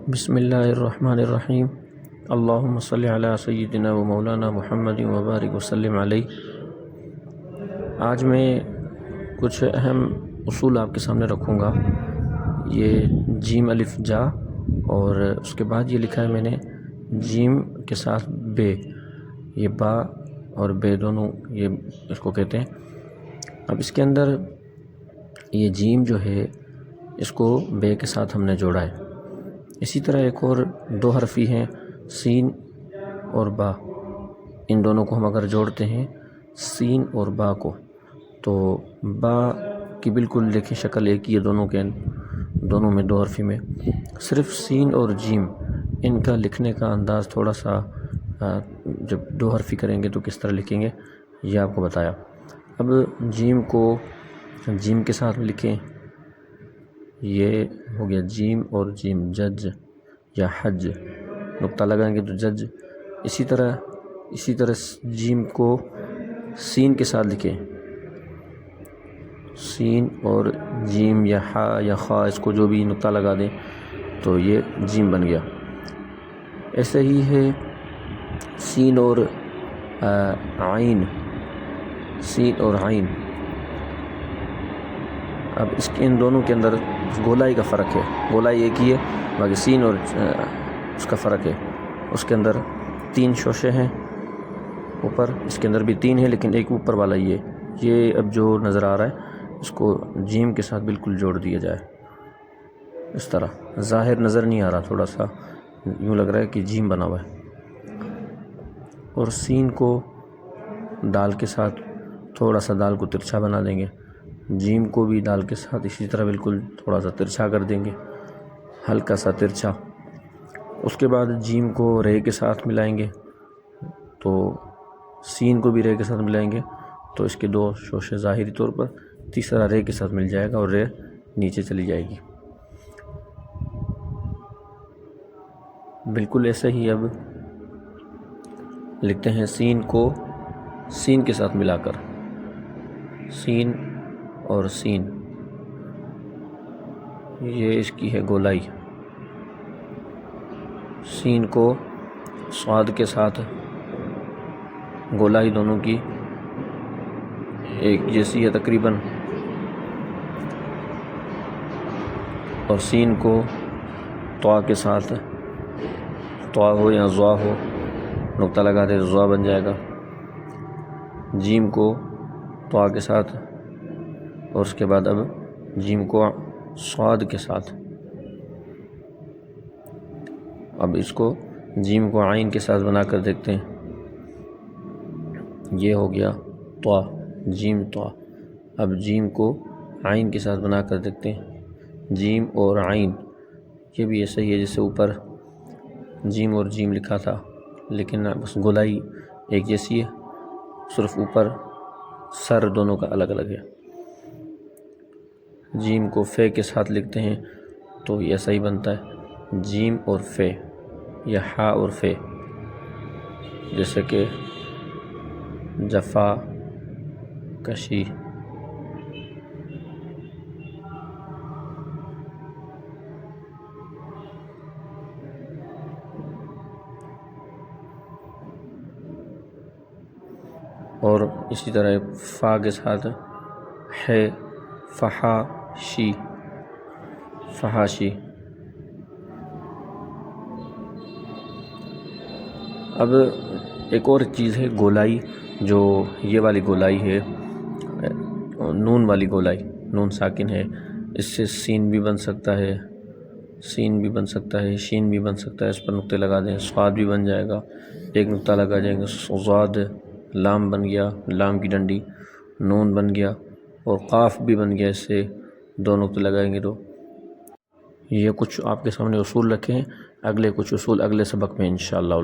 بسم اللہ الرحمن الرحیم اللہم صلی علی سیدنا و مولانا محمد وبارک وسلم علیہ۔ آج میں کچھ اہم اصول آپ کے سامنے رکھوں گا۔ یہ جیم الف جا اور اس کے بعد یہ لکھا ہے میں نے جیم کے ساتھ بے، یہ با اور بے دونوں یہ اس کو کہتے ہیں۔ اب اس کے اندر یہ جیم جو ہے اس کو بے کے ساتھ ہم نے جوڑا ہے۔ اسی طرح ایک اور دو حرفی ہیں سین اور با، ان دونوں کو ہم اگر جوڑتے ہیں سین اور با کو تو با کی بالکل دیکھیں شکل ایک ہی ہے دونوں میں دو حرفی میں، صرف سین اور جیم ان کا لکھنے کا انداز تھوڑا سا جب دو حرفی کریں گے تو کس طرح لکھیں گے یہ آپ کو بتایا۔ اب جیم کو جیم کے ساتھ لکھیں، یہ ہو گیا جیم اور جیم جج یا حج، نقطہ لگائیں گے تو جج۔ اسی طرح جیم کو سین کے ساتھ لکھیں، سین اور جیم یا ہا یا خا، اس کو جو بھی نقطہ لگا دیں تو یہ جیم بن گیا۔ ایسے ہی ہے سین اور عین، سین اور عین۔ اب ان دونوں کے اندر گولائی کا فرق ہے، گولائی ایک ہی ہے باقی سین اور اس کا فرق ہے۔ اس کے اندر 3 شوشے ہیں اوپر، اس کے اندر بھی 3 ہیں لیکن ایک اوپر والا یہ اب جو نظر آ رہا ہے اس کو جیم کے ساتھ بالکل جوڑ دیا جائے، اس طرح ظاہر نظر نہیں آ رہا، تھوڑا سا یوں لگ رہا ہے کہ جیم بنا ہوا ہے۔ اور سین کو دال کے ساتھ تھوڑا سا دال کو ترچھا بنا دیں گے، جیم کو بھی دال کے ساتھ اسی طرح بالکل تھوڑا سا ترچھا کر دیں گے، ہلکا سا ترچھا۔ اس کے بعد جیم کو رے کے ساتھ ملائیں گے تو سین کو بھی رے کے ساتھ ملائیں گے تو اس کے 2 شوشے ظاہری طور پر، تیسرا رے کے ساتھ مل جائے گا اور رے نیچے چلی جائے گی۔ بالکل ایسے ہی اب لکھتے ہیں سین کو سین کے ساتھ ملا کر، سین اور سین، یہ اس کی ہے گولائی۔ سین کو صاد کے ساتھ گولائی دونوں کی ایک جیسی ہے تقریباً، اور سین کو طا کے ساتھ، طا ہو یا ضا ہو، نقطہ لگا دے ضا بن جائے گا۔ جیم کو طا کے ساتھ اور اس کے بعد اب جیم کو صاد کے ساتھ، اب اس کو جیم کو عین کے ساتھ بنا کر دیکھتے ہیں، یہ ہو گیا طا، جیم طا۔ اب جیم کو عین کے ساتھ بنا کر دیکھتے ہیں، جیم اور عین، یہ بھی ایسا ہی ہے جیسے اوپر جیم اور جیم لکھا تھا لیکن بس گولائی ایک جیسی ہے، صرف اوپر سر دونوں کا الگ الگ ہے۔ جیم کو فے کے ساتھ لکھتے ہیں تو یہ ایسا ہی بنتا ہے، جیم اور فے یا ہا اور فے، جیسے کہ جفا، کشی۔ اور اسی طرح فا کے ساتھ ہے فحاشی، فحاشی۔ اب ایک اور چیز ہے گولائی، جو یہ والی گولائی ہے نون والی گولائی، نون ساکن ہے، اس سے سین بھی بن سکتا ہے، سین بھی بن سکتا ہے، شین بھی بن سکتا ہے، اس پر نقطے لگا دیں، صاد بھی بن جائے گا، ایک نقطہ لگا جائیں گے، صاد، لام بن گیا، لام کی ڈنڈی، نون بن گیا، اور قاف بھی بن گیا، اس سے 2 نقطے لگائیں گے تو یہ کچھ آپ کے سامنے اصول رکھے ہیں۔ اگلے کچھ اصول اگلے سبق میں انشاءاللہ